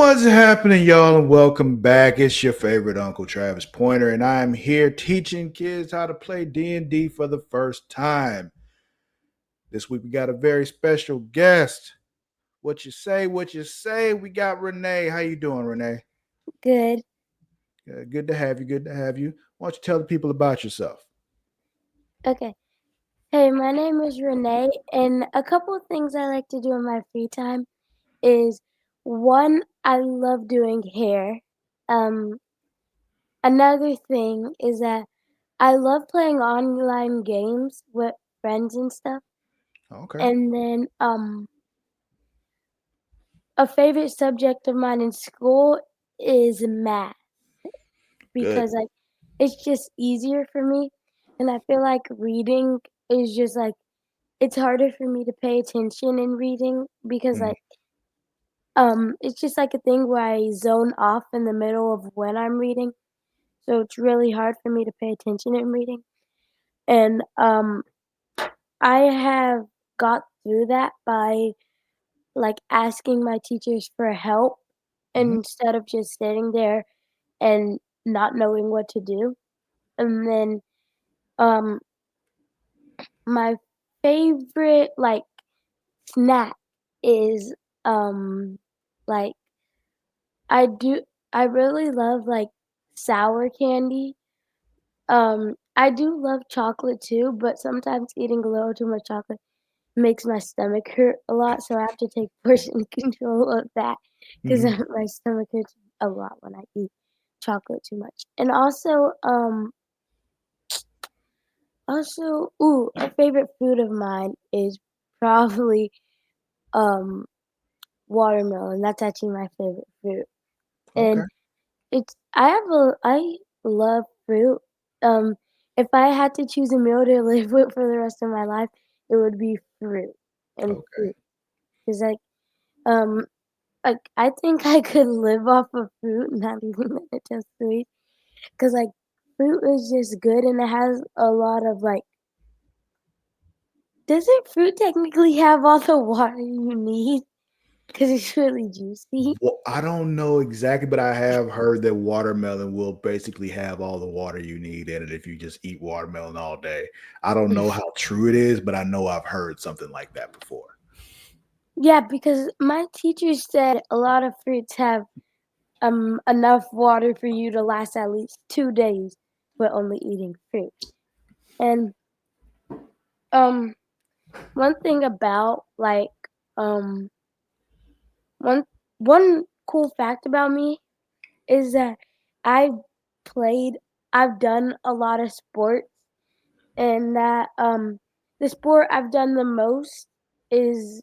What's happening, y'all, and welcome back. It's your favorite Uncle Travis Pointer, and I'm here teaching kids how to play D&D for the first time. This week we got a very special guest. What you say? What you say? We got Renee. How you doing, Renee? Good. Good to have you. Good to have you. Why don't you tell the people about yourself? Okay. Hey, my name is Renee, and a couple of things I like to do in my free time is one, I love doing hair. Um, Another thing is that I love playing online games with friends and stuff. Okay, And then a favorite subject of mine in school is math good. because it's just easier for me, and I feel like reading is just like it's harder for me to pay attention in reading because, Mhm. it's just like a thing where I zone off in the middle of when I'm reading, so it's really hard for me to pay attention in reading, and, I have got through that by, like, asking my teachers for help Mhm. instead of just sitting there and not knowing what to do, and then, um, my favorite, like, snack is, like I do I really love, like, sour candy. I do love chocolate too, but sometimes eating a little too much chocolate makes my stomach hurt a lot, so I have to take portion control of that 'cause Mhm. my stomach hurts a lot when I eat chocolate too much. And also, ooh, a favorite food of mine is probably, um, watermelon. That's actually my favorite fruit. Okay. And I love fruit. Um, if I had to choose a meal to live with for the rest of my life, it would be fruit and Okay. fruit. 'Cause um, I think I could live off of fruit, not even let it just sweet. 'Cause, fruit is just good and it has a lot of, doesn't fruit technically have all the water you need? 'Cause it's really juicy. Well, I don't know exactly, but I have heard that watermelon will basically have all the water you need in it if you just eat watermelon all day. I don't know how true it is, but I know I've heard something like that before. Yeah, because my teacher said a lot of fruits have enough water for you to last at least 2 days with only eating fruit. And, um, one thing about, um one one cool fact about me is that I've played I've done a lot of sports and that, the sport I've done the most is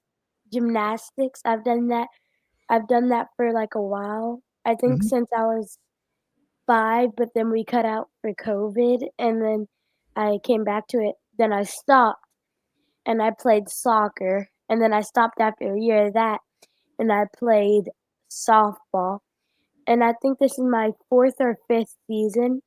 gymnastics. I've done that for, like, a while. I think Mhm. since I was 5, but then we cut out for COVID, and then I came back to it. Then I stopped, and I played soccer, and then I stopped after a year of that, and I played softball. And I think this is my 4th or 5th season.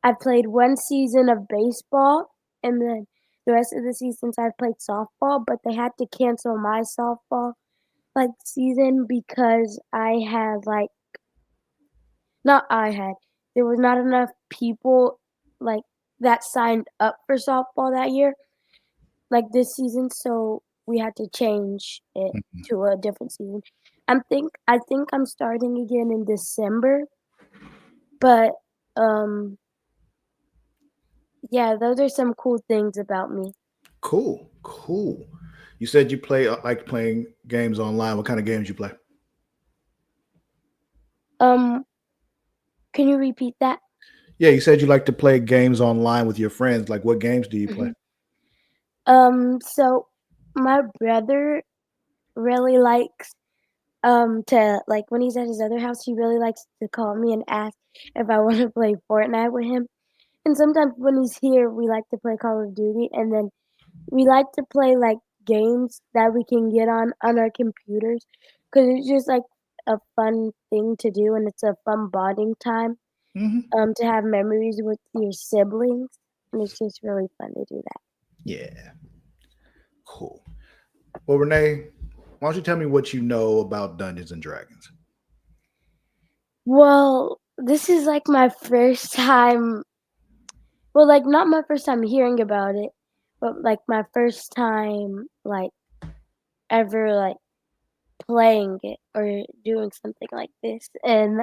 I played 1 season of baseball, and then the rest of the seasons I played softball, but they had to cancel my softball, season because not I had. There was not enough people, like, that signed up for softball that year, like, this season, so we had to change it Mhm. to a different season. I think I'm starting again in December, but, um, yeah, those are some cool things about me. Cool, cool. You said you play like playing games online. What kind of games you play? Um, can you repeat that? Yeah, you said you like to play games online with your friends. Like, what games do you play? Mhm. So my brother really likes to like, when he's at his other house, he really likes to call me and ask if I wanna play Fortnite with him, and sometimes when he's here, we like to play Call of Duty, and then we like to play, like, games that we can get on our computers, cause it's just, like, a fun thing to do, and it's a fun bonding time, Hmm. to have memories with your siblings, and it's just really fun to do that. Yeah, cool. Well, Renee, why don't you tell me what you know about Dungeons and Dragons? Well, this is like my first time. Well, like not my first time hearing about it, but like my first time like ever like playing it or doing something like this. And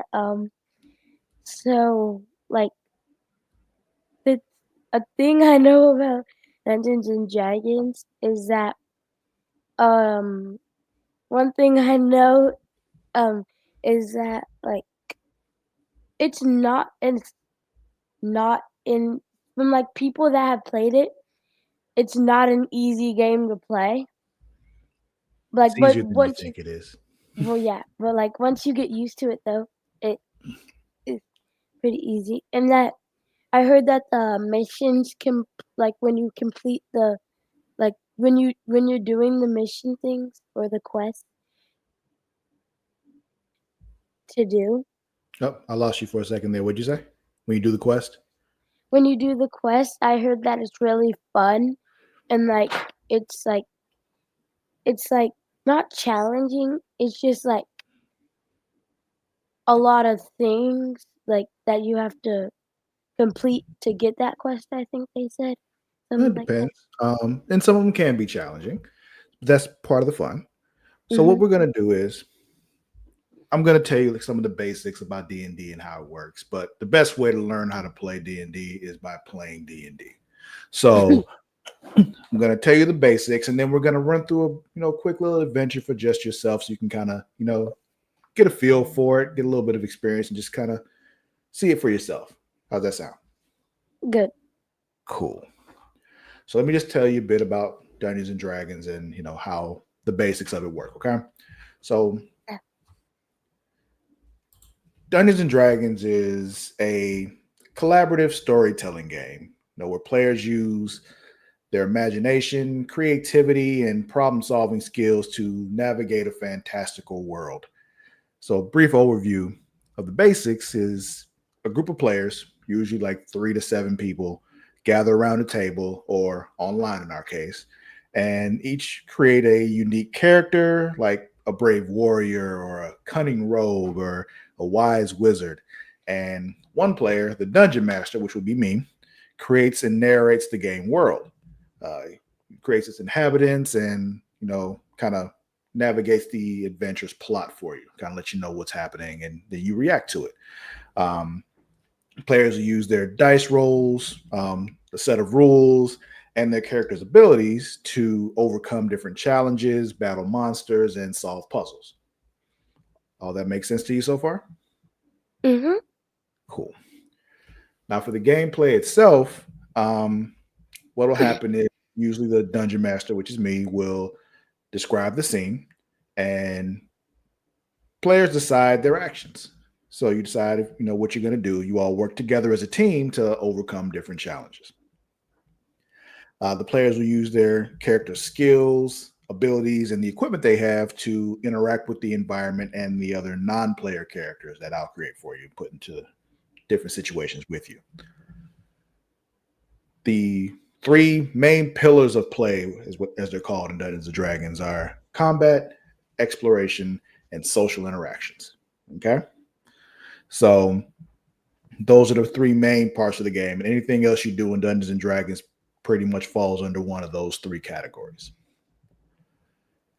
so like the a thing I know about Dungeons and Dragons is that um one thing I know um is that like it's not in from like people that have played it, it's not an easy game to play. Like It's but easier than you once you think it is. well yeah, but like once you get used to it though, it is pretty easy. And that I heard that the missions can like when you complete the like when you're doing the mission things or the quest to do, Oh, I lost you for a second there. What'd you say? When you do the quest? when you do the quest, I heard that it's really fun and like it's like it's like not challenging. It's just like a lot of things like that you have to complete to get that quest. I think they said It something like that. depends. And some of them can be challenging. That's part of the fun. So what Mhm. we're gonna do is I'm gonna tell you like some of the basics about D&D and how it works. But the best way to learn how to play D&D is by playing D&D. So I'm gonna tell you the basics, and then we're gonna run through a quick little adventure for just yourself, so you can kind of get a feel for it, get a little bit of experience, and just kind of see it for yourself. How's that sound? Good. Cool. So let me just tell you a bit about Dungeons and Dragons and how the basics of it work. Okay. So Yeah. Dungeons and Dragons is a collaborative storytelling game, where players use their imagination, creativity, and problem solving skills to navigate a fantastical world. So, a brief overview of the basics is a group of players, usually like 3 to 7 people, gather around a table or online in our case, and each create a unique character like a brave warrior or a cunning rogue or a wise wizard. And one player, the dungeon master, which would be me, creates and narrates the game world. Creates its inhabitants and, kind of navigates the adventure's plot for you, kind of let you know what's happening, and then you react to it. Um, Players use their dice rolls, a set of rules, and their characters' abilities to overcome different challenges, battle monsters, and solve puzzles. All that makes sense to you so far? Mhm. Cool. Now, for the gameplay itself, what will happen is usually the dungeon master, which is me, will describe the scene, and players decide their actions. So you decide what you're going to do. You all work together as a team to overcome different challenges. The players will use their character skills, abilities, and the equipment they have to interact with the environment and the other non-player characters that I'll create for you, put into different situations with you. The three main pillars of play, as they're called in Dungeons and Dragons, are combat, exploration, and social interactions. Okay, so those are the three main parts of the game, and anything else you do in Dungeons and Dragons pretty much falls under one of those three categories.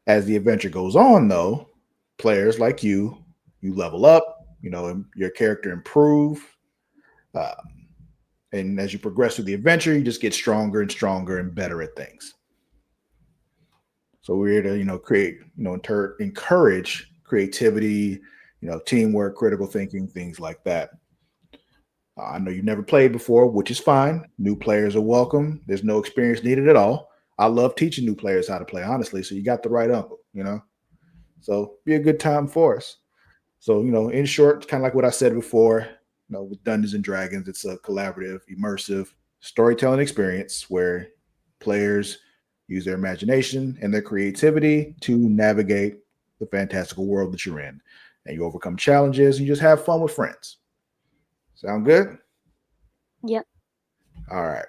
As the adventure goes on, though, players like you level up, your character improve, uh, and as you progress through the adventure, you just get stronger and stronger and better at things. So we're here to create, encourage creativity, teamwork, critical thinking, things like that. I know you've never played before, which is fine. New players are welcome. There's no experience needed at all. I love teaching new players how to play, honestly. So you got the right uncle. So be a good time for us. So, in short, kind of like what I said before, with Dungeons and Dragons, it's a collaborative, immersive storytelling experience where players use their imagination and their creativity to navigate the fantastical world that you're in. And you overcome challenges and you just have fun with friends. Sound good? Yep. All right.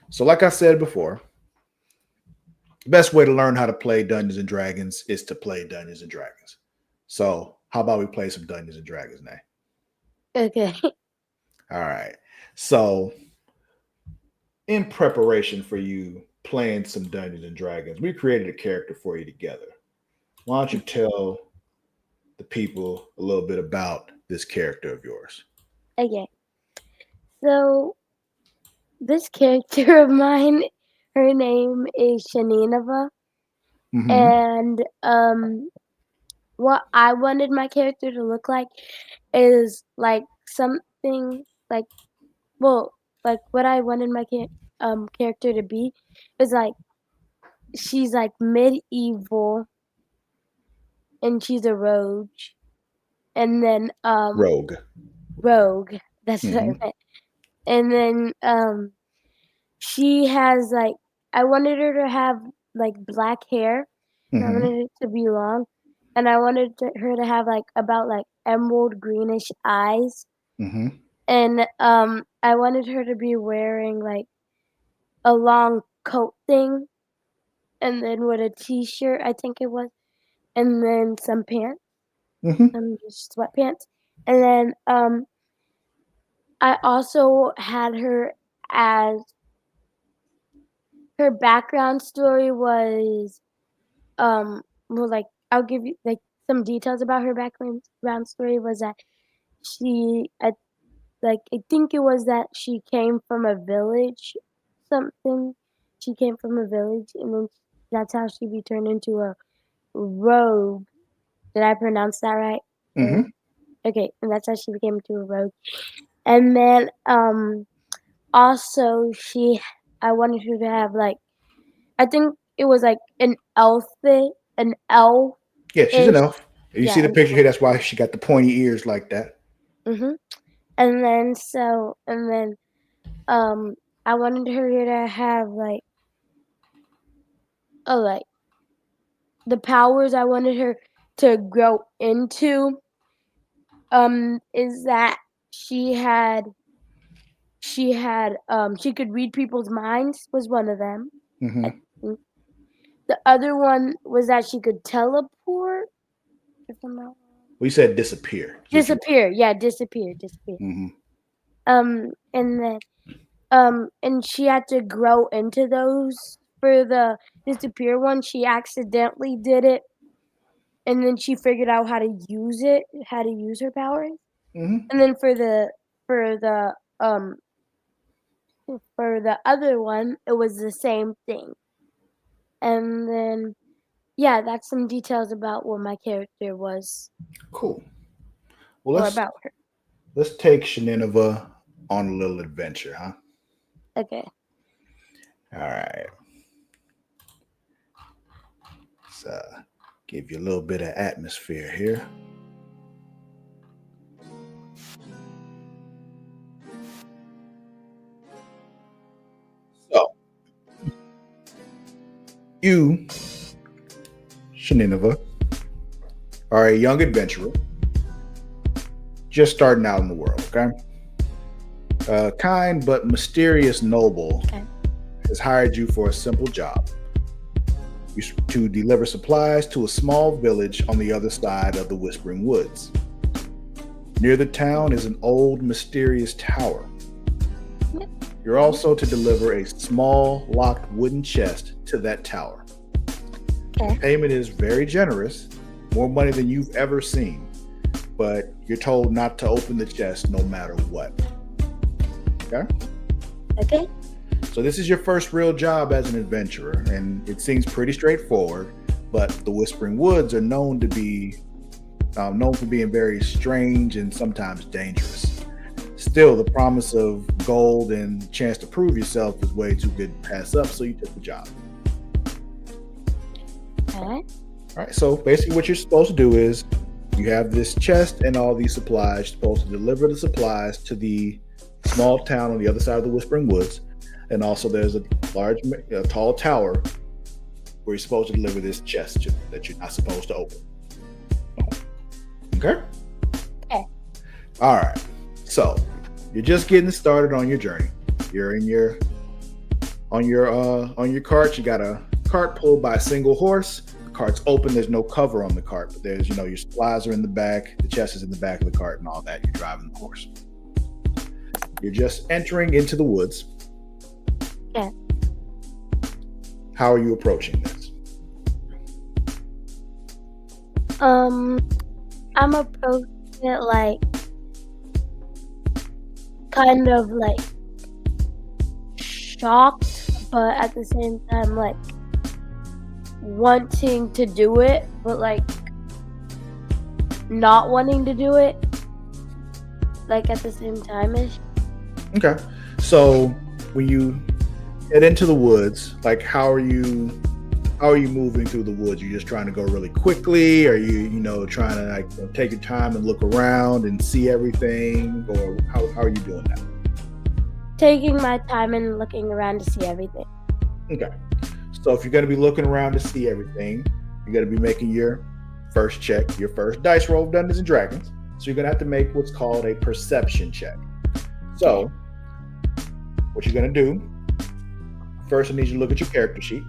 So, like I said before, the best way to learn how to play Dungeons and Dragons is to play Dungeons and Dragons. So, how about we play some Dungeons and Dragons now? Okay. All right. So, in preparation for you playing some Dungeons and Dragons, we created a character for you together. Why don't you tell the people a little bit about this character of yours? Okay. So this character of mine, her name is Shaninova, Mm-hmm. and what I wanted my character to look like is like something like well, like what I wanted my character to be is like she's like medieval and she's a rogue, and then Rogue. rogue. That's what I Mm-hmm. meant. And then she has like I wanted her to have like black hair, and I Mm-hmm. wanted it to be long, and I wanted her to have like about like emerald greenish eyes, Mm-hmm. and I wanted her to be wearing like a long coat thing, and then with a t-shirt, I think it was, and then some pants, Mm-hmm. just sweatpants, and then I also had her as her background story was well, like, I'll give you, like, some details about her background story was that she I think it was that she came from a village, something. She came from a village, and then that's how she be turned into a rogue. Did I pronounce that right? Or Mm-hmm. okay, and that's how she became into a rogue. And then, also I wanted her to have, like I think it was, like, an Yeah, she's an elf-ish. elf. You see Yeah, the an picture elf. here. That's why she got the pointy ears like that. Mhm. And then, um, I wanted her to have, like, the powers I wanted her to grow into, is that she had she could read people's minds was one of them, I Mm-hmm. think. The other one was that she could teleport, if I'm not wrong. We said disappear. Is what you want. Disappear, yeah, disappear. Mm-hmm. And then, and she had to grow into those. For the disappear one, she accidentally did it, and then she figured out how to use her powers. Mm-hmm. And then for the, for the other one, it was the same thing. And then, yeah, that's some details about what my character was, Cool. Well, or let's about her. let's take Shenanigans on a little adventure, huh? Okay. All right. Let's give you a little bit of atmosphere here. So, you, Shenanigans, are a young adventurer just starting out in the world, okay? A kind but mysterious noble Okay. has hired you for a simple job to deliver supplies to a small village on the other side of the Whispering Woods. Near the town is an old, mysterious tower. Yep. You're also to deliver a small, locked wooden chest to that tower. Okay. Payment is very generous, more money than you've ever seen, but you're told not to open the chest no matter what. Okay? Okay. So this is your first real job as an adventurer, and it seems pretty straightforward. But the Whispering Woods are known to be known for being very strange and sometimes dangerous. Still, the promise of gold and the chance to prove yourself is way too good to pass up, so you took the job. Alright. All right. So basically, what you're supposed to do is you have this chest and all these supplies. You're supposed to deliver the supplies to the small town on the other side of the Whispering Woods. And also, there's a large, tall tower where you're supposed to deliver this chest that you're not supposed to open. Okay. Okay. All right. So you're just getting started on your journey. You're in your on your cart. You got a cart pulled by a single horse. The cart's open. There's no cover on the cart, but there's, your supplies are in the back, the chest is in the back of the cart, and all that. You're driving the horse. You're just entering into the woods. Yeah. How are you approaching this? I'm approaching it like kind of like shocked, but at the same time like wanting to do it, but like not wanting to do it, like at the same time-ish. Okay. So when you get into the woods, like how are you moving through the woods? You just trying to go really quickly? Are you, trying to like take your time and look around and see everything? Or how are you doing that? Taking my time and looking around to see everything. Okay. So if you're going to be looking around to see everything, you're going to be making your first check, your first dice roll of Dungeons and Dragons. So you're going to have to make what's called a perception check. So what you're going to do, first I need you to look at your character sheet.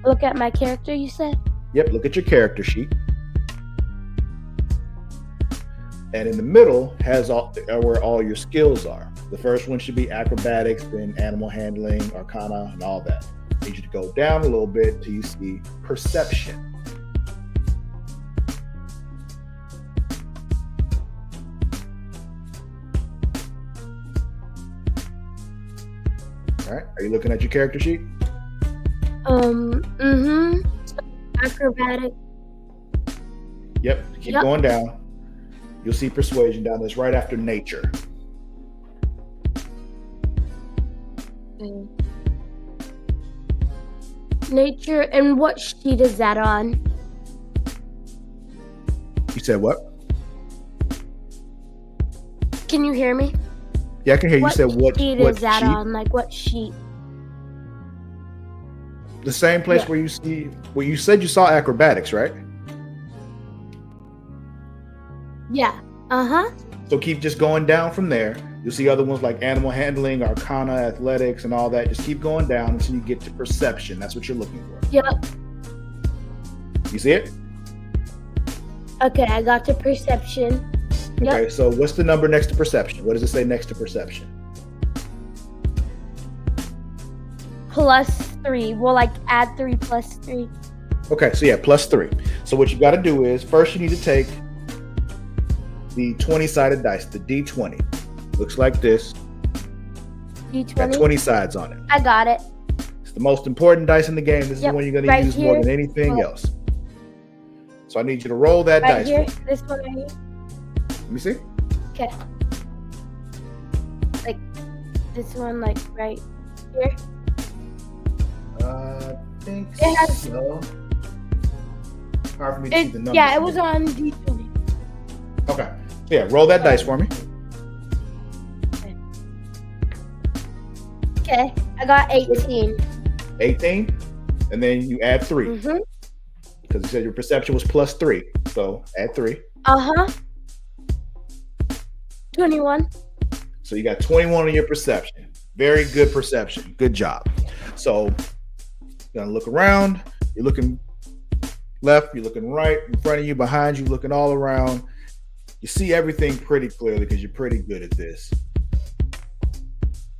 Look at my character, you said? Yep, look at your character sheet. And in the middle has where all your skills are. The first one should be acrobatics, then animal handling, arcana, and all that. I need you to go down a little bit till you see perception. All right, are you looking at your character sheet? Acrobatic. Yep, keep going down. You'll see persuasion down there. It's right after nature. Nature, and what sheet is that on? You said what? Can you hear me? Yeah, I can hear you. You said what sheet what is that sheet? on? Like what sheet? The same place where you see, well, you said you saw acrobatics, right? Yeah. Uh-huh. So keep just going down from there. You'll see other ones like animal handling, arcana, athletics, and all that. Just keep going down until you get to perception. That's what you're looking for. Yep. You see it? Okay, I got to perception. Yep. Okay, so what's the number next to perception? What does it say next to perception? +3. Well, like add 3 plus 3. Okay, so yeah, +3. So what you got to do is first you need to take the 20-sided dice, the D20. Looks like this. D20. Got 20 sides on it. I got it. It's the most important dice in the game. This is the one you're going to use more than anything else. So I need you to roll that dice. Right here? This one right here? Let me see. Okay. Like this one, like right here? I think It has- so. Hard for me to see the numbers. Yeah, it was on D20. Okay. So yeah, roll that dice for me. Okay, I got 18. 18. And then you add 3. Mm-hmm. Because you said your perception was +3. So add 3. Uh-huh. 21. So you got 21 on your perception. Very good perception. Good job. So you're going to look around. You're looking left. You're looking right. In front of you, behind you, looking all around. You see everything pretty clearly because you're pretty good at this.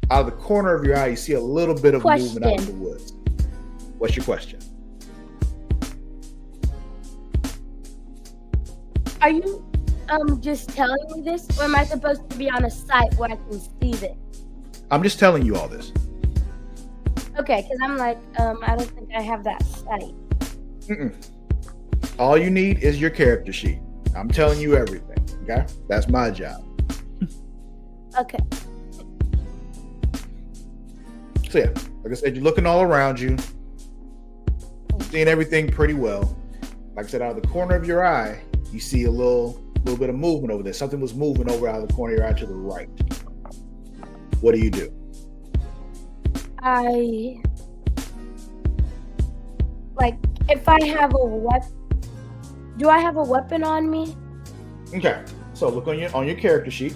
Out of the corner of your eye, you see a little bit of movement out of the woods. What's your question? Are you just telling me this, or am I supposed to be on a site where I can see this? I'm just telling you all this. Okay, because I'm like, I don't think I have that site. All you need is your character sheet. I'm telling you everything. Okay? That's my job. Okay. So yeah, like I said, you're looking all around you, seeing everything pretty well. Like I said, out of the corner of your eye, you see a little bit of movement over there. Something was moving over out of the corner of your eye to the right. What do you do? If I have a weapon, do I have a weapon on me? Okay, so look on your character sheet.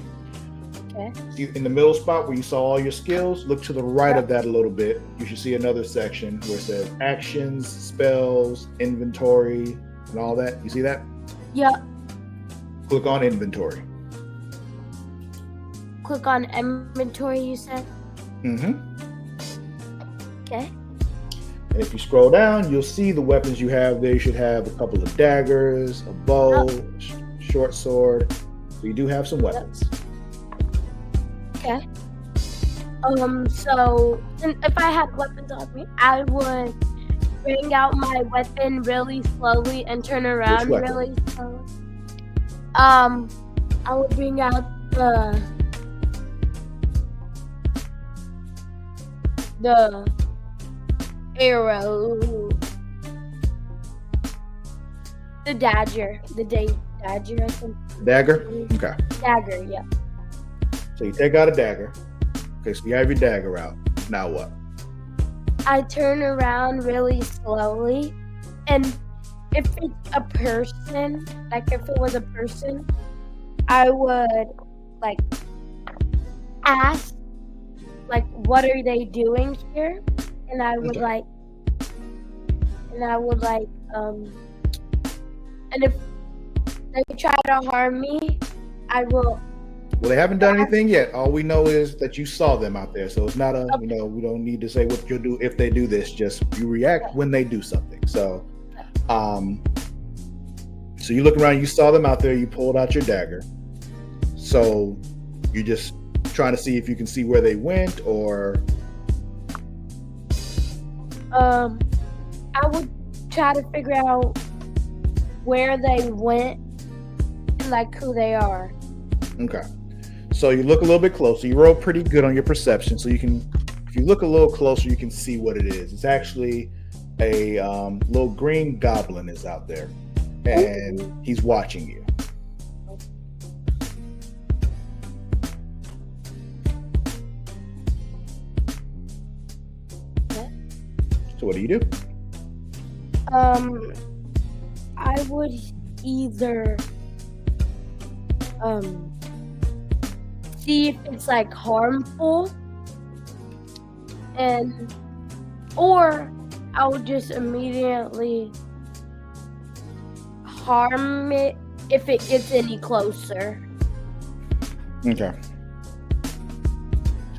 Okay. See, in the middle spot where you saw all your skills, look to the right Yep. of that a little bit. You should see another section where it says actions, spells, inventory, and all that. You see that? Yep. Click on inventory. Click on inventory, you said? Mm-hmm. Okay. And if you scroll down, you'll see the weapons you have there. You should have a couple of daggers, a bow, short sword. So you do have some weapons. Okay. So if I had weapons on me, I would bring out my weapon really slowly and turn Which around weapon? really slowly. I would bring out the arrow, the dagger, dagger, I think. Dagger? Okay. Dagger, yeah. So you take out a dagger. Okay, so you have your dagger out. Now what? I turn around really slowly, and if it's a person, like if it was a person, I would like ask, like, what are they doing here? And I would Okay. and if they try to harm me, I will. Well, they haven't done anything yet. All we know is that you saw them out there. So it's not a, we don't need to say what you'll do if they do this. Just you react when they do something. So, so you look around, you saw them out there, you pulled out your dagger. So you're just trying to see if you can see where they went, or I would try to figure out where they went and like who they are. okay. So you look a little bit closer. You roll pretty good on your perception, so you can, if you look a little closer, you can see what it is. It's actually a little green goblin is out there, and he's watching you. So what do you do? I would either see if it's like harmful, or I would just immediately harm it if it gets any closer. Okay.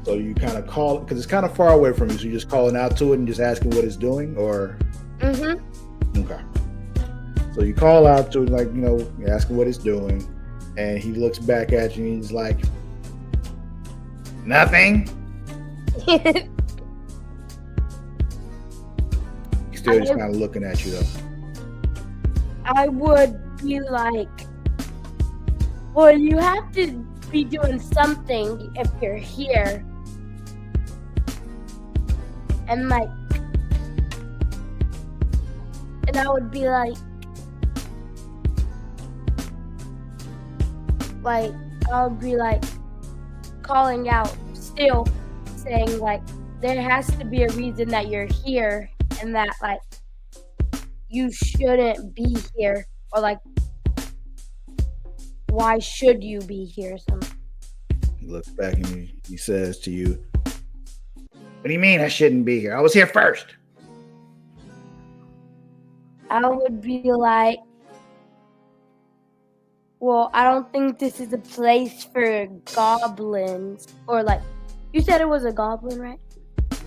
So you kind of call it because it's kind of far away from you. So you're just calling out to it and just asking what it's doing, or okay. So you call out to it, like, you're asking what it's doing, and he looks back at you and he's like, "Nothing." He's still just kind of looking at you though. I would be like, well, you have to be doing something if you're here. And I would be like I would be like calling out, still saying like there has to be a reason that you're here, and that like you shouldn't be here, or like why should you be here? Something. He looks back and he says to you, "What do you mean I shouldn't be here? I was here first." I would be like, well, I don't think this is a place for goblins. Or like, you said it was a goblin, right?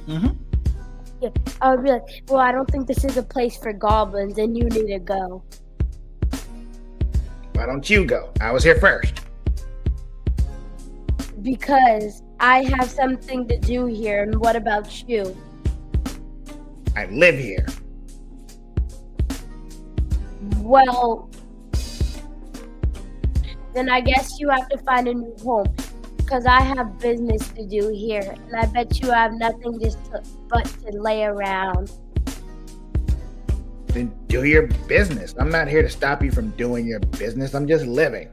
Mm-hmm. Yeah. I would be like, well, I don't think this is a place for goblins, and you need to go. Why don't you go? I was here first. Because I have something to do here, and what about you? I live here. Well, then I guess you have to find a new home, because I have business to do here, and I bet you have nothing but to lay around. Then do your business. I'm not here to stop you from doing your business. I'm just living.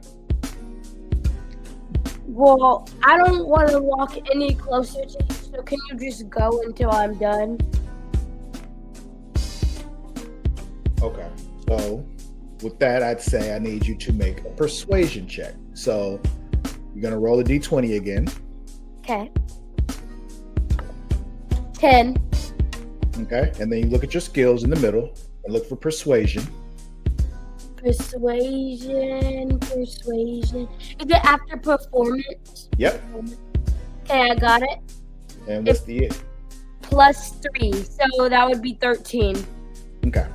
Well, I don't want to walk any closer to you, so can you just go until I'm done? Okay. So with that, I'd say I need you to make a persuasion check. So You're gonna roll a d20 again. Okay. 10. Okay, and then you look at your skills in the middle and look for persuasion. Persuasion. Is it after performance? Yep. Okay, I got it. And what's the it? +3, so that would be 13. Okay.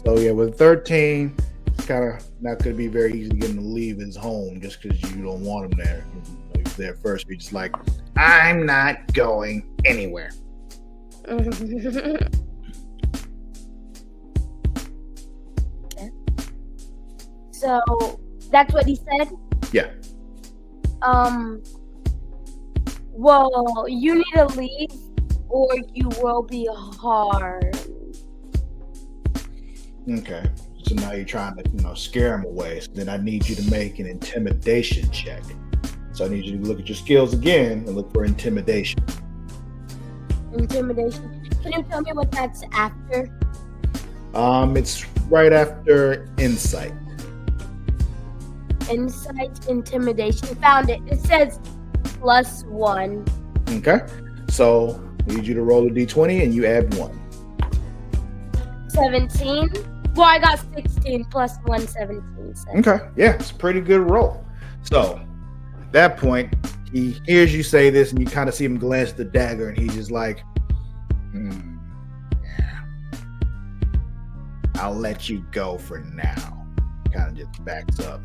So yeah, with 13, it's kind of not going to be very easy to get him to leave his home just because you don't want him there. He was there first, but just like, I'm not going anywhere. Okay. So that's what he said? Yeah. Well, you need to leave or you will be harmed. Okay. So now you're trying to, scare him away. So then I need you to make an intimidation check. So I need you to look at your skills again and look for intimidation. Intimidation. Can you tell me what that's after? It's right after insight. Insight, intimidation. Found it. It says +1. Okay. So I need you to roll a d20 and you add 1. 17. Well, I got 16 plus 1, 17. So. Okay. Yeah, it's a pretty good roll. So at that point, he hears you say this and you kind of see him glance at the dagger and he's just like, yeah, I'll let you go for now. Kind of just backs up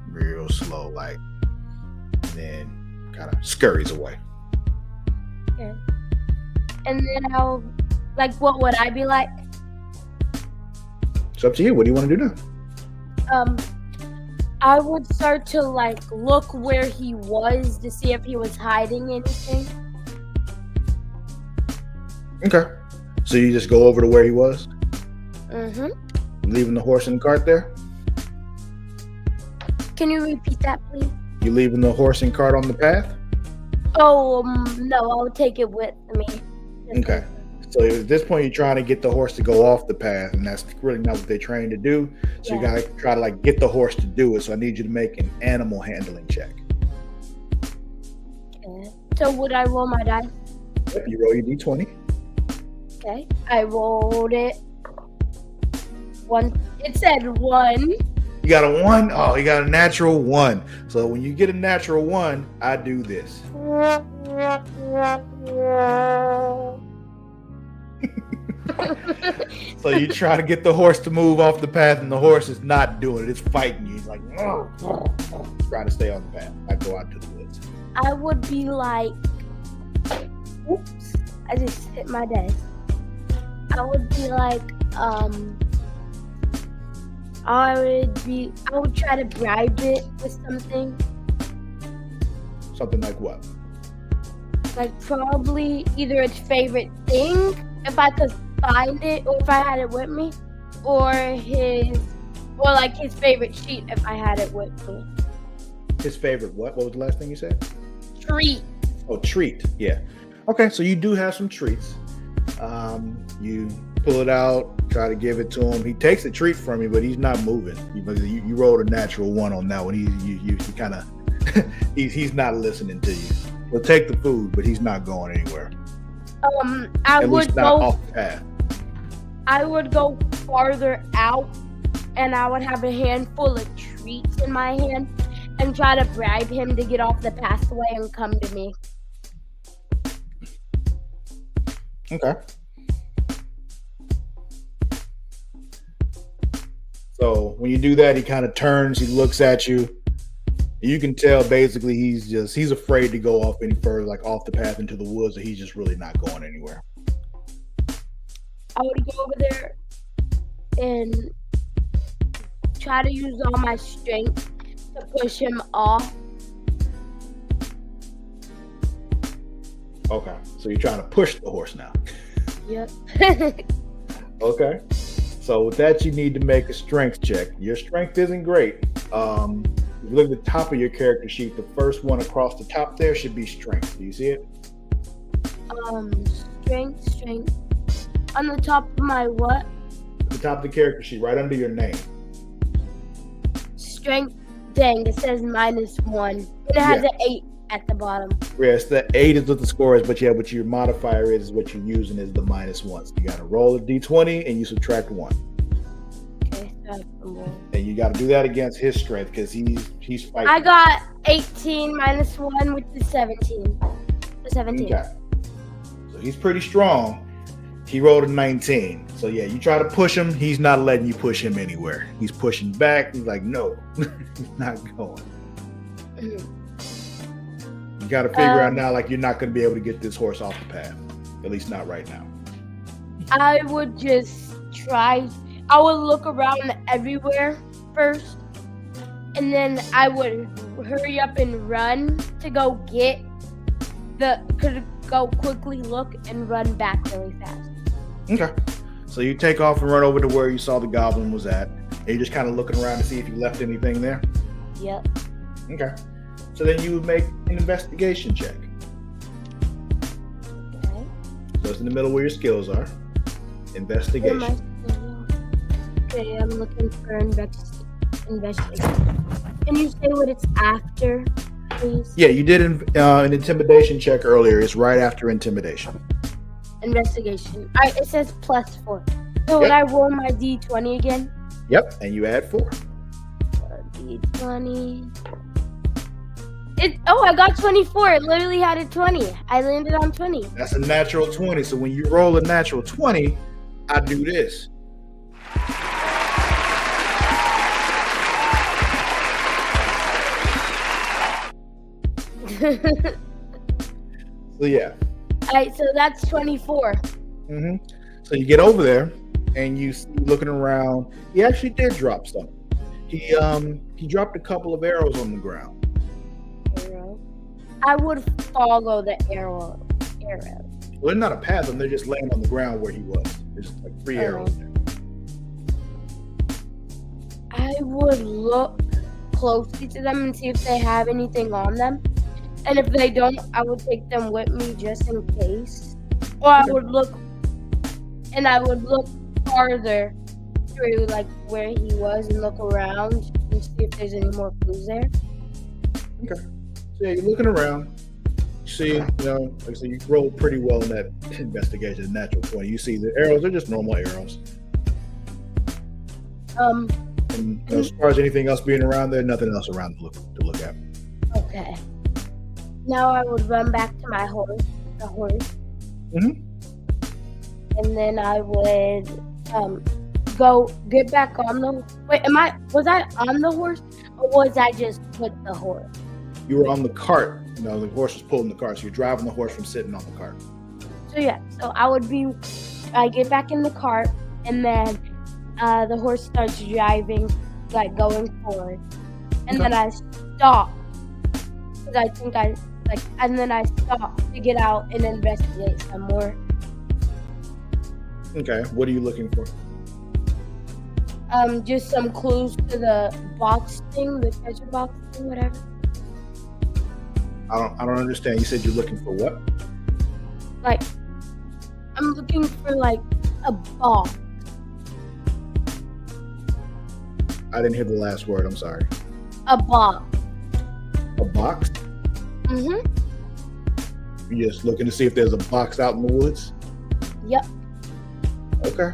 real slow, like, and then kind of scurries away. Okay. And then I'll, what would I be like? It's up to you. What do you want to do now? I would start to look where he was to see if he was hiding anything. Okay. So you just go over to where he was? Mm-hmm. Leaving the horse and cart there? Can you repeat that, please? You leaving the horse and cart on the path? Oh, no, I'll take it with me. Okay. So at this point, you're trying to get the horse to go off the path, and that's really not what they're trained to do. So you got to try to get the horse to do it. So I need you to make an animal handling check. Okay. So would I roll my dice? Yep, you roll your d20. Okay. I rolled it. 1. It said 1. You got a 1? Oh, you got a natural 1. So when you get a natural 1, I do this. So you try to get the horse to move off the path, and the horse is not doing it. It's fighting you. It's like, trying to stay on the path. I go out to the woods. I would be like, oops, I just hit my desk. I would be like, I would try to bribe it with something. Something like what? Like probably either its favorite thing, if I could find it, or if I had it with me, or his favorite sheet if I had it with me. His favorite what? What was the last thing you said? Treat. Oh, treat. Yeah. Okay, so you do have some treats. You pull it out, try to give it to him. He takes the treat from you, but he's not moving. You rolled a natural 1 on that one. He kind of he's not listening to you. He'll take the food, but he's not going anywhere. I would go off the path. I would go farther out, and I would have a handful of treats in my hand, and try to bribe him to get off the pathway and come to me. Okay. So when you do that, he kind of turns, he looks at you. You can tell basically he's afraid to go off any further, like off the path into the woods, or he's just really not going anywhere. I would go over there and try to use all my strength to push him off. Okay, so you're trying to push the horse now. Yep. Okay. So with that, you need to make a strength check. Your strength isn't great. If you look at the top of your character sheet, the first one across the top there should be strength. Do you see it? Strength. On the top of my what? At the top of the character sheet, right under your name. Strength Dang, it says -1. And it has Yeah. an 8 at the bottom. Yes, the 8 is what the score is, but yeah, what your modifier is what you're using is the -1. So you got to roll a d20 and you subtract 1. Okay, so I have to roll. And you got to do that against his strength because he's fighting. I got 18 -1, which is 17. So 17. Okay. So he's pretty strong. He rolled a 19. So yeah, you try to push him. He's not letting you push him anywhere. He's pushing back. He's like, no, he's not going. Mhm. You got to figure out now, like, you're not going to be able to get this horse off the path. At least not right now. I would just try. I would look around everywhere first, and then I would hurry up and run to go get could go quickly look and run back really fast. Okay. So you take off and run over to where you saw the goblin was at. And you're just kind of looking around to see if you left anything there. Yep. Okay. So then you would make an investigation check. Okay. So it's in the middle where your skills are. Investigation. Okay, I'm looking for investigation. Can you say what it's after, please? Yeah, you did an intimidation check earlier. It's right after intimidation. Investigation. Alright, it says +4. So would I roll my d20 again? Yep, and you add 4. D20. I got 24. It literally had a 20. I landed on 20. That's a natural 20. So when you roll a natural 20, I do this. So yeah. Alright, so that's 24. So you get over there and you see looking around. He actually did drop something. He dropped a couple of arrows on the ground. Arrow. I would follow the arrows. Well, they're not a path, and they're just laying on the ground where he was. There's like 3 arrows there. I would look closely to them and see if they have anything on them. And if they don't, I would take them with me just in case. Or I would look farther through like where he was and look around and see if there's any more clues there. Okay. So yeah, you're looking around. You see, like I said, you rolled pretty well in that investigation, natural 20. You see the arrows, they're just normal arrows. And as far as anything else being around there, nothing else around to look at. Okay. Now I would run back to my the horse. And then I would go get back on the. Wait, was I on the horse or was I just with the horse? You were on the cart. The horse was pulling the cart, so you're driving the horse from sitting on the cart. So I get back in the cart, and then the horse starts driving, like going forward, and then I stop because I think and then I stop to get out and investigate some more. Okay, what are you looking for? Just some clues to the box thing, the treasure box thing, whatever. I don't understand. You said you're looking for what? Like, I'm looking for like a box. I didn't hear the last word. I'm sorry. A box. A box? You're just looking to see if there's a box out in the woods? Yep. Okay.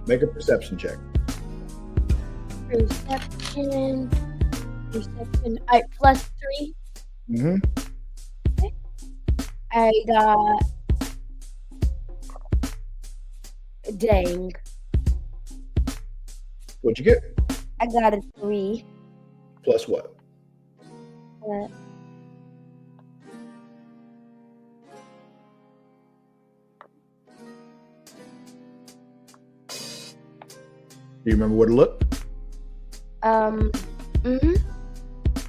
Make a perception check. Perception. Alright, +3. Okay. I got. Dang. What'd you get? I got a 3. Plus what? Do you remember what it looked?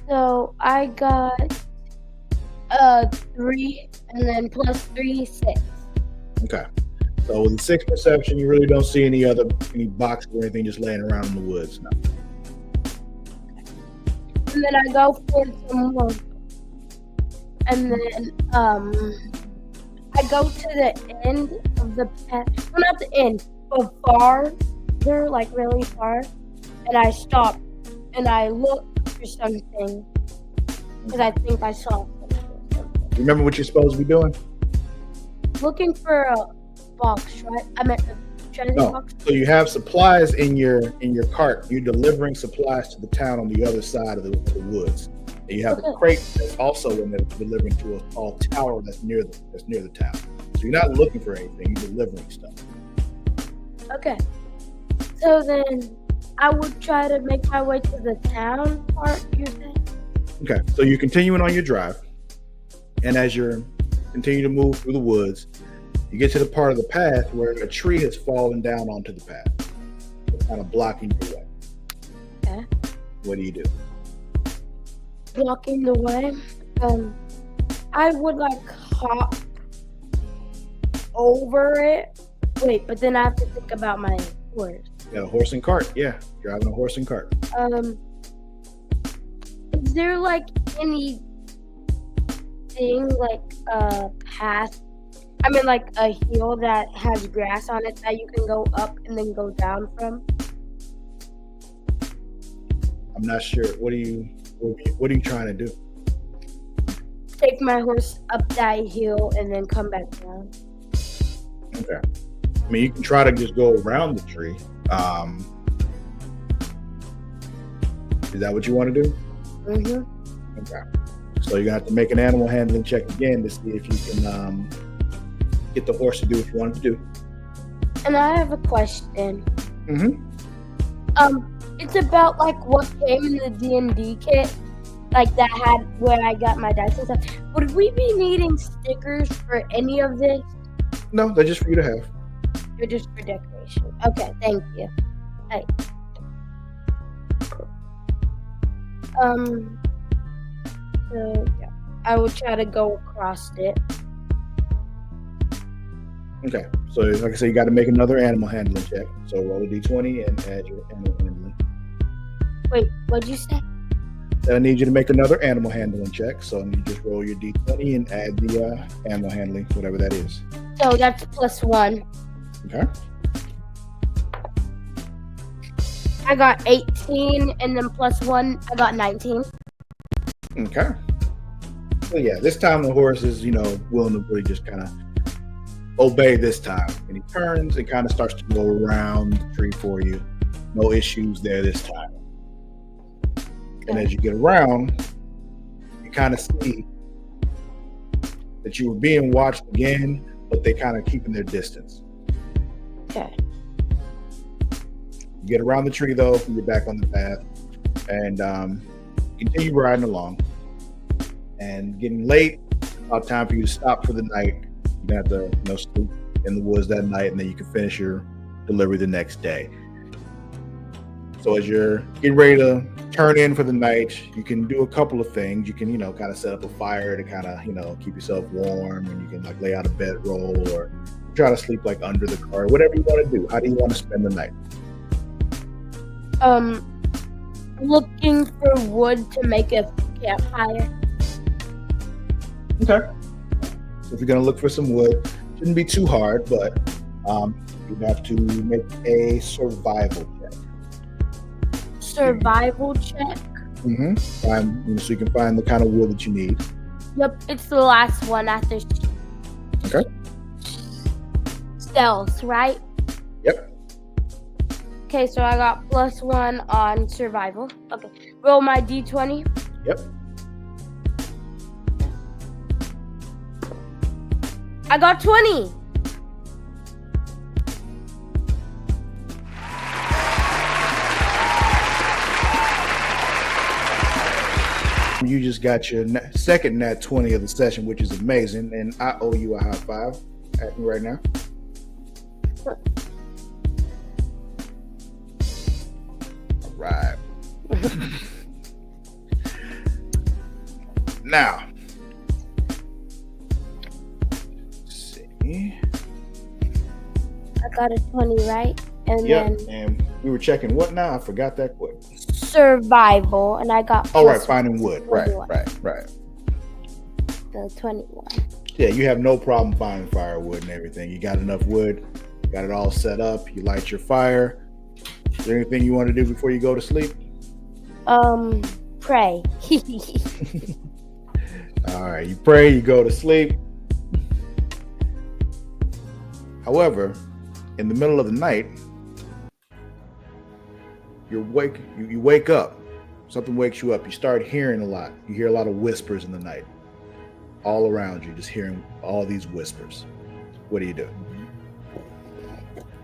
So I got 3, and then +3, 6. Okay. So with 6 perception, you really don't see any boxes or anything just laying around in the woods. No. And then I go for some more. And then I go to the end of the path. Well, not the end, but farther, like really far. And I stop and I looked for something because I think I saw something. Remember what you're supposed to be doing? Looking for a box, right? I meant a treasure No. box. So you have supplies in your cart. You're delivering supplies to the town on the other side of the woods. And you have a crate that's also in there delivering to a small tower that's near the town. So you're not looking for anything. You're delivering stuff. Okay. So then I would try to make my way to the town part, you said? Okay. So you're continuing on your drive, and as you're continue to move through the woods, you get to the part of the path where a tree has fallen down onto the path. It's kind of blocking your way. Okay. What do you do? Blocking the way. I would hop over it. Wait, but then I have to think about my horse. You got a horse and cart. Yeah, driving a horse and cart. Is there any a path? I mean, a hill that has grass on it that you can go up and then go down from? I'm not sure. What are you trying to do? Take my horse up that hill and then come back down. Okay. I mean, you can try to just go around the tree. Is that what you want to do? Mm-hmm. Okay. So you're gonna have to make an animal handling check again to see if you can get the horse to do what you want it to do. And I have a question. Mm-hmm. It's about what came in the D&D kit, that had where I got my dice and stuff. Would we be needing stickers for any of this? No, they're just for you to have. They're just for decoration. Okay, thank you. Hey. So yeah, I will try to go across it. Okay. So like I said, you got to make another animal handling check. So roll a d20 and add your animal handling. Wait, what'd you say? I need you to make another animal handling check. So you just roll your d20 and add the animal handling, whatever that is. So that's +1. Okay. I got 18, and then +1, I got 19. Okay. So yeah, this time the horse is, willing to really just kind of obey this time. And he turns and kind of starts to go around the tree for you. No issues there this time. And as you get around, you kind of see that you were being watched again, but they kind of keeping their distance. Okay. You get around the tree though, and you're back on the path, and continue riding along. And getting late, about time for you to stop for the night. You're gonna have to sleep in the woods that night, and then you can finish your delivery the next day. So as you're getting ready to turn in for the night, you can do a couple of things. You can, kind of set up a fire to kind of, keep yourself warm, and you can lay out a bedroll or try to sleep under the car, whatever you want to do. How do you want to spend the night? Looking for wood to make a campfire. Okay. So if you're gonna look for some wood, shouldn't be too hard, but you have to make a survival check. Survival check? Mm-hmm. So you can find the kind of wood that you need. Yep, it's the last one after Okay. stealth, right? Yep. Okay, so I got +1 on survival. Okay, roll my d20. Yep. I got 20. You just got your second nat 20 of the session, which is amazing, and I owe you a high five at me right now. All right. Now, let's see. I got a 20, right? And Yep. then And we were checking what now? I forgot that quick. survival, and I got Oh, right, finding wood. Right. the 21. Yeah, you have no problem finding firewood and everything. You got enough wood, got it all set up. You light your fire. Is there anything you want to do before you go to sleep? Pray. All right, you pray, you go to sleep. However, in the middle of the night, you wake up. Something wakes you up. You start hearing a lot. You hear a lot of whispers in the night. All around you, just hearing all these whispers. What do you do?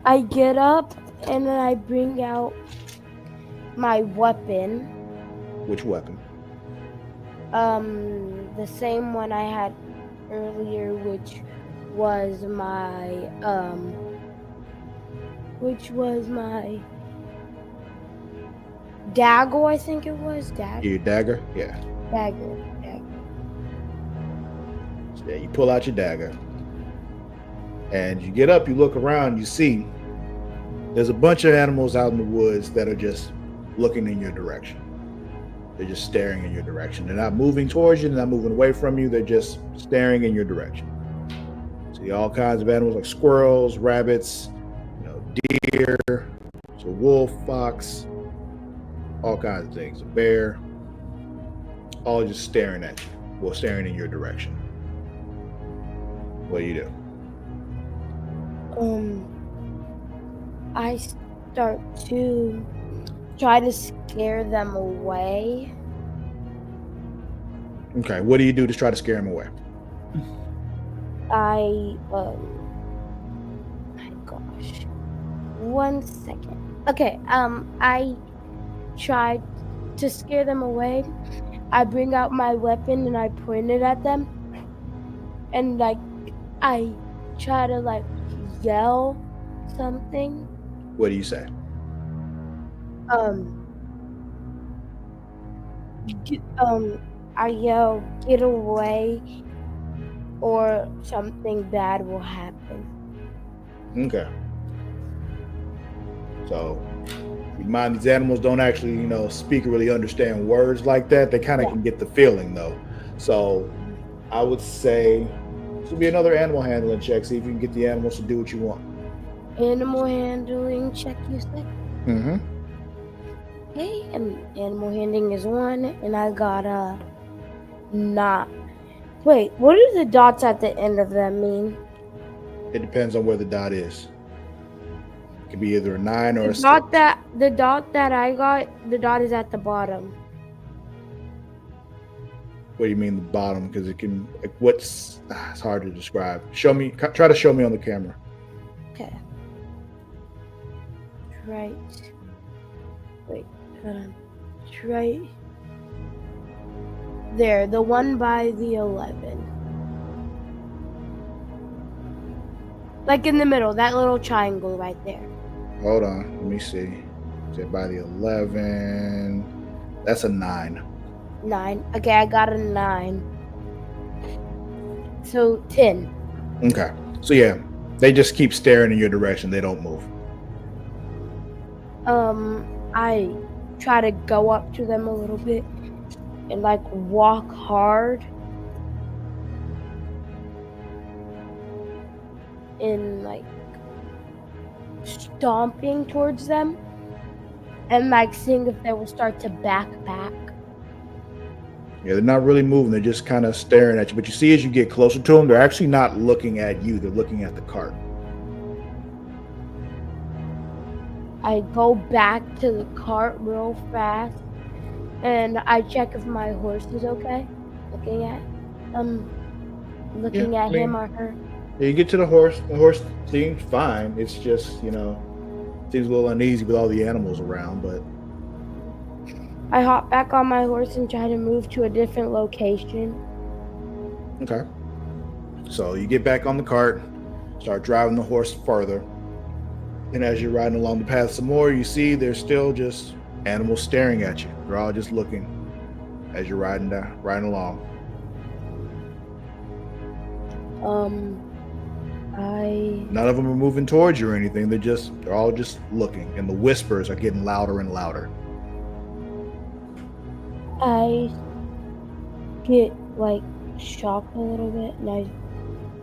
I get up and then I bring out my weapon. Which weapon? The same one I had earlier, which was my dagger, I think it was. Your dagger? Yeah. Dagger. So, yeah, you pull out your dagger. And you get up, you look around, you see there's a bunch of animals out in the woods that are just looking in your direction. They're just staring in your direction. They're not moving towards you, they're not moving away from you, they're just staring in your direction. See all kinds of animals like squirrels, rabbits, deer, so wolf, fox, all kinds of things, a bear, all just staring at you, well, staring in your direction. What do you do? I start to try to scare them away. Okay, what do you do to try to scare them away? My gosh. 1 second. Okay, I tried to scare them away. I bring out my weapon and I point it at them. And I try to yell something. What do you say? I yell, "Get away," or something bad will happen. Okay. So, keep in mind, these animals don't actually, speak or really understand words like that. They kind of can get the feeling, though. So, I would say this will be another animal handling check. See if you can get the animals to do what you want. Animal handling check, you said? Mm-hmm. Okay, and animal handling is 1, and I got a 9. Wait, what do the dots at the end of them mean? It depends on where the dot is. It could be either a 9 or a 6. The dot that I got, the dot is at the bottom. What do you mean the bottom? Because it can. It's hard to describe. Show me. Try to show me on the camera. Okay. Right. Wait. Hold on. Right. There, the one by the 11. Like in the middle, that little triangle right there. Hold on. Let me see. Is it by the 11? That's a 9. 9. Okay, I got a 9. So 10. Okay. So yeah, they just keep staring in your direction. They don't move. I try to go up to them a little bit and walk hard and stomping towards them and seeing if they will start to back. Yeah, they're not really moving. They're just kind of staring at you. But you see, as you get closer to them, they're actually not looking at you. They're looking at the cart. I go back to the cart real fast and I check if my horse is okay. Looking at him or her. Yeah, you get to the horse. The horse seems fine. It's just, seems a little uneasy with all the animals around, but I hop back on my horse and try to move to a different location. Okay. So you get back on the cart, start driving the horse further. And as you're riding along the path some more, you see there's still just animals staring at you. They're all just looking as you're riding along. None of them are moving towards you or anything. They're all just looking, and the whispers are getting louder and louder. I get shocked a little bit and I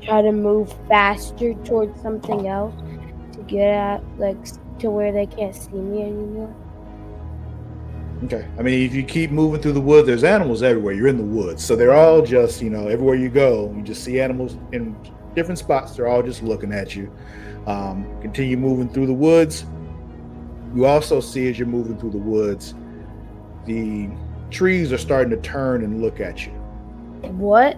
try to move faster towards something else to get at to where they can't see me anymore. Okay. I mean, if you keep moving through the woods, there's animals everywhere. You're in the woods. So they're all just, everywhere you go, you just see animals in different spots. They're all just looking at you. Continue moving through the woods. You also see as you're moving through the woods, the trees are starting to turn and look at you. What?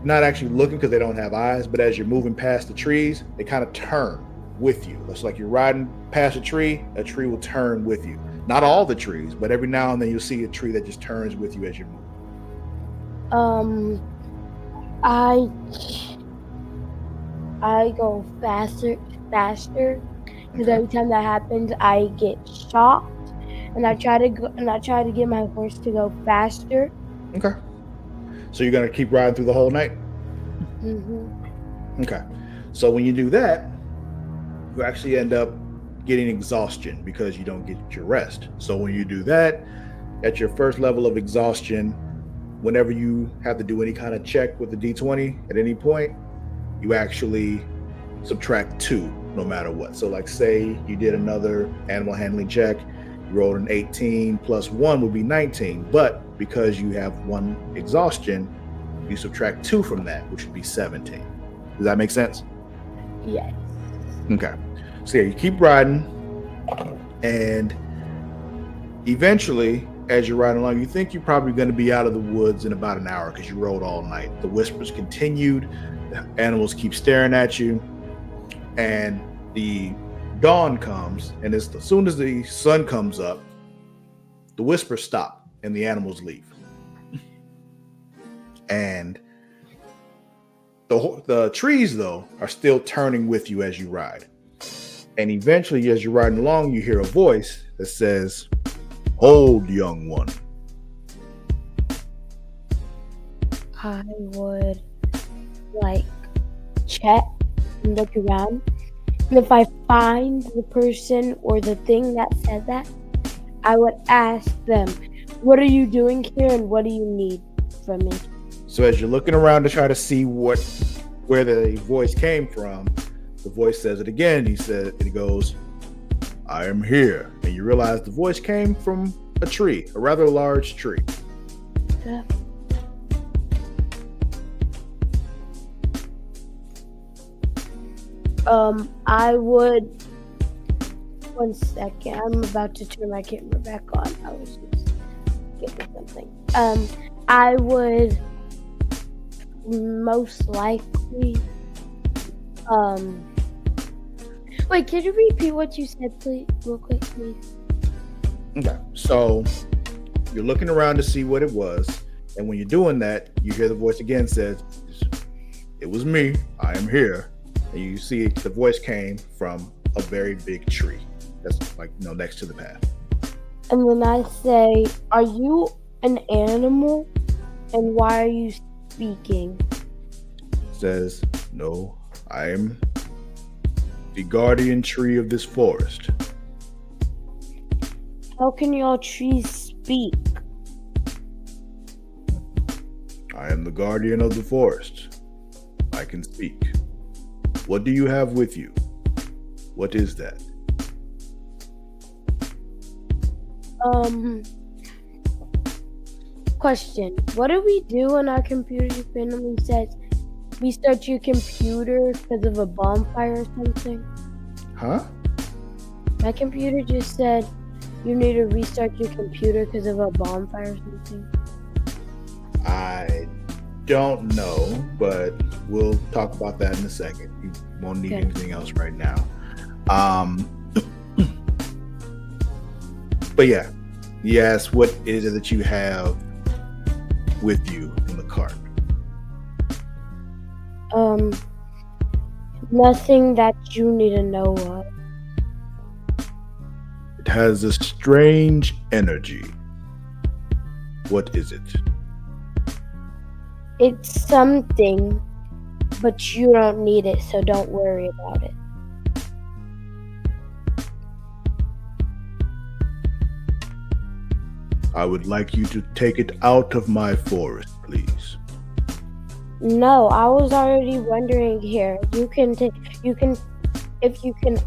Not actually looking because they don't have eyes, but as you're moving past the trees, they kind of turn with you. It's like you're riding past a tree will turn with you. Not all the trees, but every now and then you'll see a tree that just turns with you as you're moving. I I go faster, because Okay. every time that happens, I get shocked, and I try to get my horse to go faster. Okay. So you're gonna keep riding through the whole night? Mhm. Okay. So when you do that, you actually end up getting exhaustion because you don't get your rest. So when you do that, at your first level of exhaustion, whenever you have to do any kind of check with the D20 at any point, you actually subtract two no matter what. So, like, say you did another animal handling check, you rolled an 18 plus one would be 19. But because you have one exhaustion, you subtract two from that, which would be 17. Does that make sense? Yes. Okay. So, yeah, you keep riding, and eventually, as you're riding along, you think you're probably going to be out of the woods in about an hour because you rode all night. The whispers continued, the animals keep staring at you, and the dawn comes. And as soon as the sun comes up, the whispers stop and the animals leave. And the trees, though, are still turning with you as you ride. And eventually, as you're riding along, you hear a voice that says, "Hold, young one." I would like check and look around. And if I find the person or the thing that said that, I would ask them, "What are you doing here and what do you need from me?" So as you're looking around to try to see where the voice came from, the voice says it again. He goes, "I am here." And you realize the voice came from a tree, a rather large tree. Yeah. I would. One second. I'm about to turn my camera back on. I was just getting something. I would most likely. Um. Wait, can you repeat what you said, please, real quick, please? Okay. So you're looking around to see what it was. And when you're doing that, you hear the voice again says, "It was me. I am here." And you see the voice came from a very big tree that's like, next to the path. And then I say, "Are you an animal? And why are you speaking?" It says, "No, I am the guardian tree of this forest." How can your trees speak? "I am the guardian of the forest. I can speak. What do you have with you? What is that?" Question. What do we do when our computer just randomly says, "Restart your computer because of a bonfire or something"? Huh? My computer just said, "You need to restart your computer because of a bonfire or something." I don't know, but we'll talk about that in a second. You won't need Okay. anything else right now. Um, but yeah, yes, what is it that you have with you in the cart? Nothing that you need to know of. It has a strange energy. What is it? It's something, but you don't need it, so don't worry about it. I would like you to take it out of my forest, please. No, I was already wondering here. If you can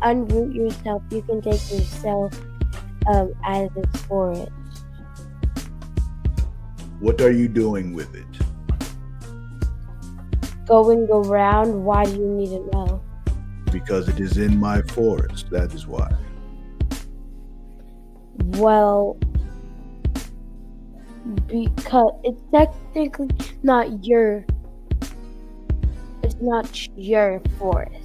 unroot yourself, you can take yourself out of this forest. What are you doing with it? Going around, why do you need to know? Because it is in my forest. That is why. Well, because it's technically not your, it's not your forest.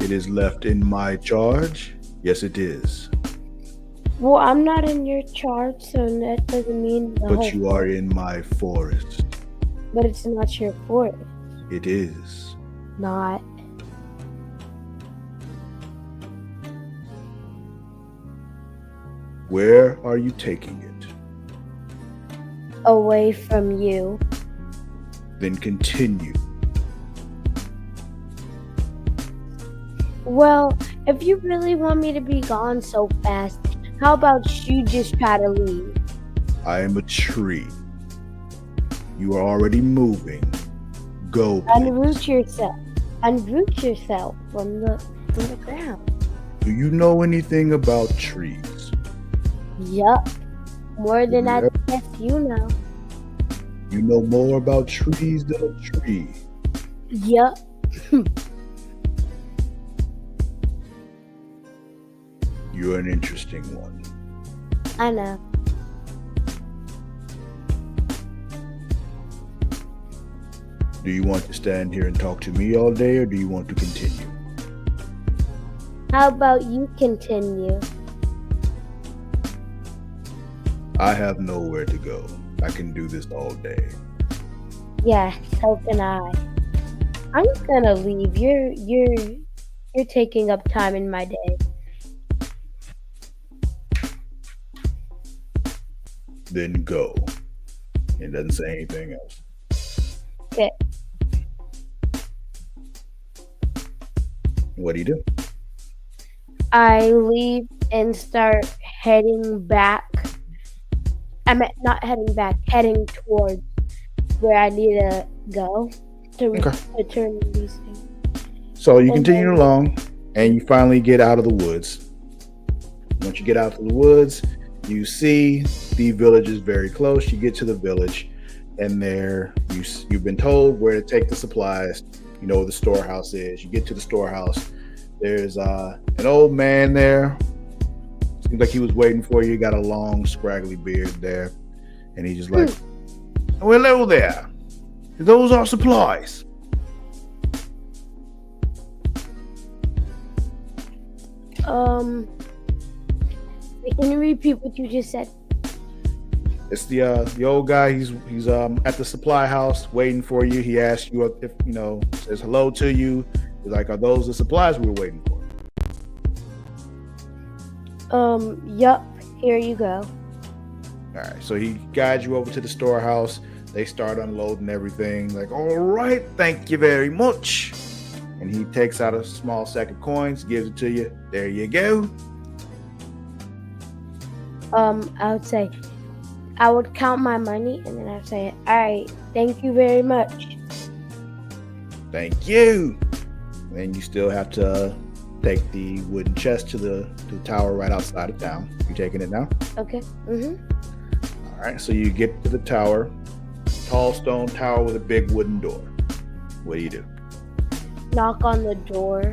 It is left in my charge. Yes, it is. Well, I'm not in your charge, so that doesn't mean the whole But you are forest. in my forest. But it's not your forest. It is. Not. Where are you taking it? Away from you. Then continue. Well, if you really want me to be gone so fast, how about you just try to leave? I am a tree. You are already moving. Go, please. Unroot yourself. Unroot yourself from the ground. Do you know anything about trees? Yup. More than I Yep. guess you know. You know more about trees than a tree. Yup. You're an interesting one. I know. Do you want to stand here and talk to me all day, or do you want to continue? How about you continue? I have nowhere to go. I can do this all day. Yes, so can I. I'm gonna leave. You're taking up time in my day. Then go. It doesn't say anything else. Okay. What do you do? I leave and start heading back. Not heading back, heading towards where I need to go to Okay. return these things. So you And continue then- along, and you finally get out of the woods. Once you get out of the woods, you see the village is very close. You get to the village, and there you've been told where to take the supplies. You know where the storehouse is. You get to the storehouse. There's an old man there. Seems like he was waiting for you. Got a long, scraggly beard there, and he's just like, "Oh, hello there. Those are supplies." Can you repeat what you just said? It's the old guy. He's at the supply house waiting for you. He asks you if says hello to you. He's like, "Are those the supplies we were waiting for?" Yup. Here you go. All right. So he guides you over to the storehouse. They start unloading everything. Like, "All right, thank you very much." And he takes out a small sack of coins, gives it to you. There you go. I would say, I would count my money and then I'd say, all right, thank you very much. Thank you. And then you still have to take the wooden chest to the tower right outside of town. You taking it now? Okay. All right. So you get to the tower, tall stone tower with a big wooden door. What do you do? Knock on the door.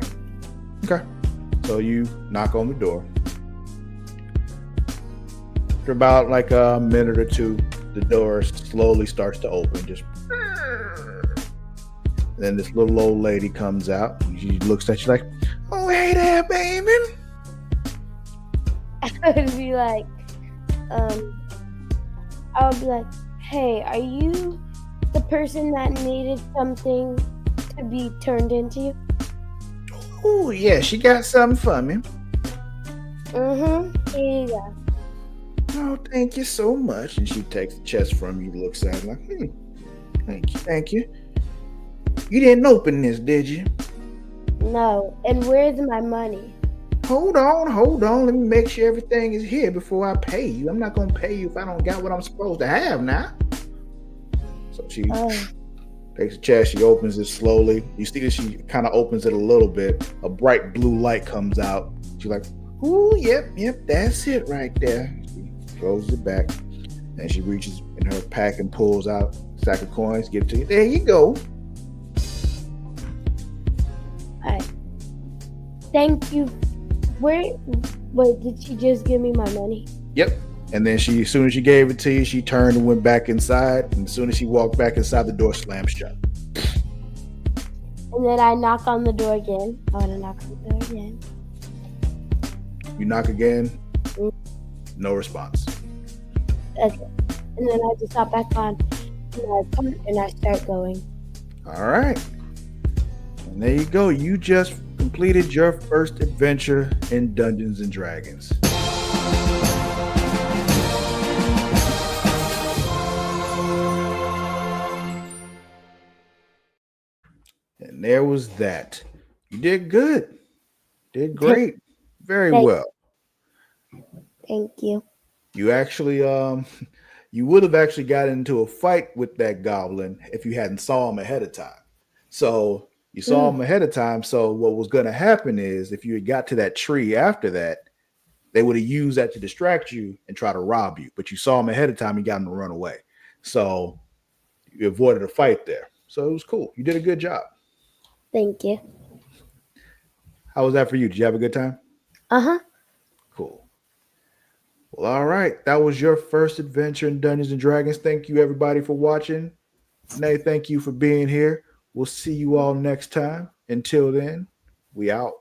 Okay. So you knock on the door. After about like a minute or two, the door slowly starts to open. Just then this little old lady comes out. She looks at you like, "Oh, hey there, baby." I would be like, hey, are you the person that needed something to be turned into you? "Oh, yeah, she got something for me." Here you go. "Oh, thank you so much." And she takes the chest from you, looks at it like, thank you. You didn't open this, did you?" No, and where's my money? Hold on. Let me make sure everything is here before I pay you. I'm not gonna pay you if I don't got what I'm supposed to have now. So she takes the chest, she opens it slowly. You see that she kind of opens it a little bit. A bright blue light comes out. She's like, "Ooh, yep, that's it right there." She closes it back, and she reaches in her pack and pulls out a sack of coins, give it to you. There you go. All right. Thank you. Where? Wait, did she just give me my money? Yep. And then she, as soon as she gave it to you, she turned and went back inside. And as soon as she walked back inside, the door slammed shut. And then I knock on the door again. I want to knock on the door again. You knock again, no response. Okay. And then I just hop back on my cart and I start going. All right. And there you go. You just completed your first adventure in Dungeons and Dragons. And there was that. You did good. Did great. Very Thank, well. thank you. You actually you would have actually got into a fight with that goblin if you hadn't saw him ahead of time. So you saw him ahead of time. So what was going to happen is if you had got to that tree after that, they would have used that to distract you and try to rob you. But you saw him ahead of time, you got him to run away. So you avoided a fight there. So it was cool. You did a good job. Thank you. How was that for you? Did you have a good time? Uh-huh. Cool. Well, all right. That was your first adventure in Dungeons and Dragons. Thank you, everybody, for watching. Rennaye, thank you for being here. We'll see you all next time. Until then, we out.